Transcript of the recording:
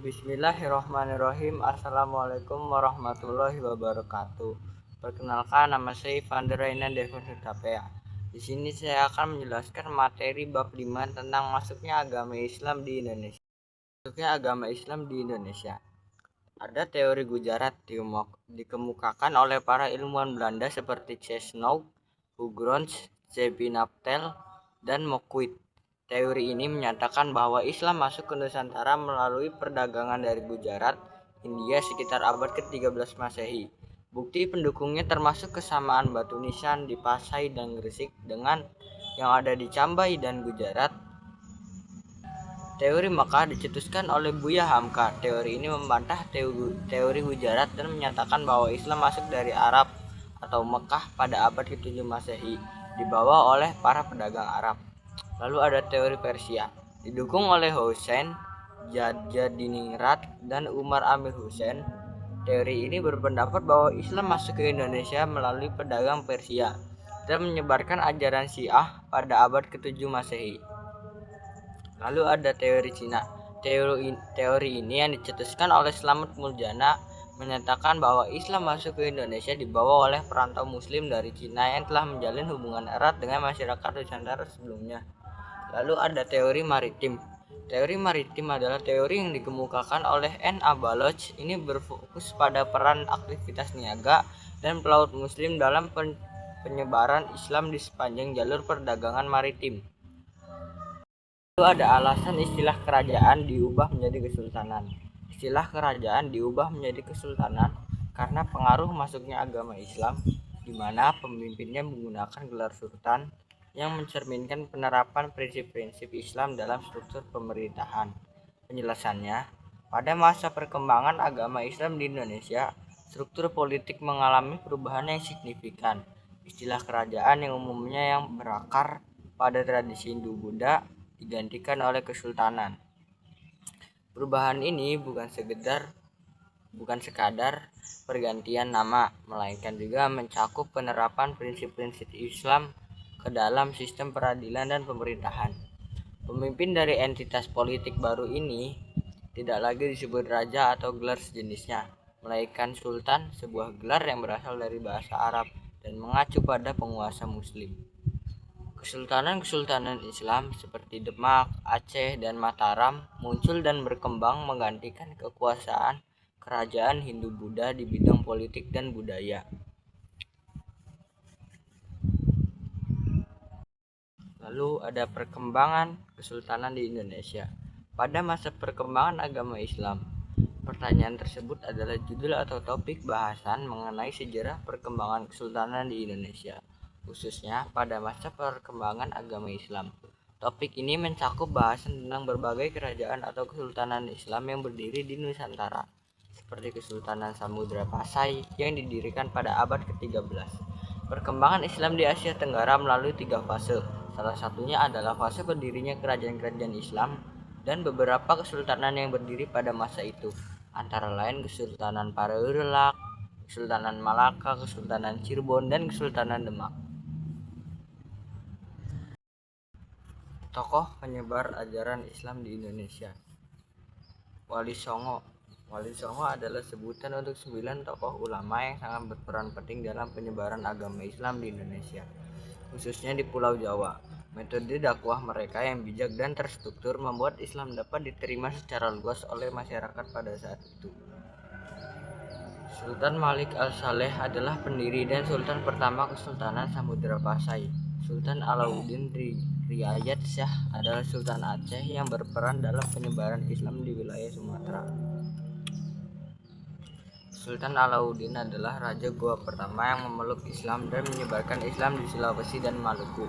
Bismillahirrahmanirrahim. Assalamualaikum warahmatullahi wabarakatuh. Perkenalkan, nama saya Vander Raina Devon Hutapea. Di sini saya akan menjelaskan materi bab 5 tentang masuknya agama Islam di Indonesia. Ada teori Gujarat dikemukakan oleh para ilmuwan Belanda seperti Chesnok, Huggron's, Zebinaptel, dan Mokwit. Teori ini menyatakan bahwa Islam masuk ke Nusantara melalui perdagangan dari Gujarat, India sekitar abad ke-13 Masehi. Bukti pendukungnya termasuk kesamaan batu nisan di Pasai dan Gresik dengan yang ada di Cambai dan Gujarat. Teori Makkah dicetuskan oleh Buya Hamka. Teori ini membantah teori Gujarat dan menyatakan bahwa Islam masuk dari Arab atau Mekah pada abad ke-7 Masehi, dibawa oleh para pedagang Arab. Lalu ada teori Persia, didukung oleh Hussein Jadjadiningrat dan Umar Amir Hussein. Teori ini berpendapat bahwa Islam masuk ke Indonesia melalui pedagang Persia dan menyebarkan ajaran Syiah pada abad ke-7 Masehi. Lalu ada teori Cina. Teori ini yang dicetuskan oleh Slamet Muljana menyatakan bahwa Islam masuk ke Indonesia dibawa oleh perantau Muslim dari Cina yang telah menjalin hubungan erat dengan masyarakat Nusantara sebelumnya. Lalu ada teori maritim. Teori maritim adalah teori yang dikemukakan oleh N. A. Baloch. Ini berfokus pada peran aktivitas niaga dan pelaut Muslim dalam penyebaran Islam di sepanjang jalur perdagangan maritim. Lalu ada alasan istilah kerajaan diubah menjadi kesultanan. Istilah kerajaan diubah menjadi kesultanan karena pengaruh masuknya agama Islam, di mana pemimpinnya menggunakan gelar sultan yang mencerminkan penerapan prinsip-prinsip Islam dalam struktur pemerintahan. Penjelasannya, pada masa perkembangan agama Islam di Indonesia, struktur politik mengalami perubahan yang signifikan. Istilah kerajaan yang umumnya yang berakar pada tradisi Hindu-Buddha digantikan oleh kesultanan. Perubahan ini bukan sekadar pergantian nama, melainkan juga mencakup penerapan prinsip-prinsip Islam ke dalam sistem peradilan dan pemerintahan. Pemimpin dari entitas politik baru ini tidak lagi disebut raja atau gelar sejenisnya, melainkan sultan, sebuah gelar yang berasal dari bahasa Arab dan mengacu pada penguasa Muslim. Kesultanan-kesultanan Islam seperti Demak, Aceh, dan Mataram muncul dan berkembang menggantikan kekuasaan kerajaan Hindu-Buddha di bidang politik dan budaya. Lalu ada perkembangan kesultanan di Indonesia. Pada masa perkembangan agama Islam, pertanyaan tersebut adalah judul atau topik bahasan mengenai sejarah perkembangan kesultanan di Indonesia, khususnya pada masa perkembangan agama Islam. Topik ini mencakup bahasan tentang berbagai kerajaan atau kesultanan Islam yang berdiri di Nusantara, seperti Kesultanan Samudra Pasai yang didirikan pada abad ke-13. Perkembangan Islam di Asia Tenggara melalui 3 fase. Salah satunya adalah fase berdirinya kerajaan-kerajaan Islam dan beberapa kesultanan yang berdiri pada masa itu, antara lain Kesultanan Pareurelak, Kesultanan Malaka, Kesultanan Cirebon, dan Kesultanan Demak. Tokoh penyebar ajaran Islam di Indonesia. Wali Songo. Wali Songo adalah sebutan untuk 9 tokoh ulama yang sangat berperan penting dalam penyebaran agama Islam di Indonesia, khususnya di Pulau Jawa. Metode dakwah mereka yang bijak dan terstruktur membuat Islam dapat diterima secara luas oleh masyarakat pada saat itu. Sultan Malik Al-Saleh adalah pendiri dan sultan pertama Kesultanan Samudra Pasai. Sultan Alauddin Riayat Shah adalah Sultan Aceh yang berperan dalam penyebaran Islam di wilayah Sumatera. Sultan Alauddin adalah Raja Goa pertama yang memeluk Islam dan menyebarkan Islam di Sulawesi dan Maluku.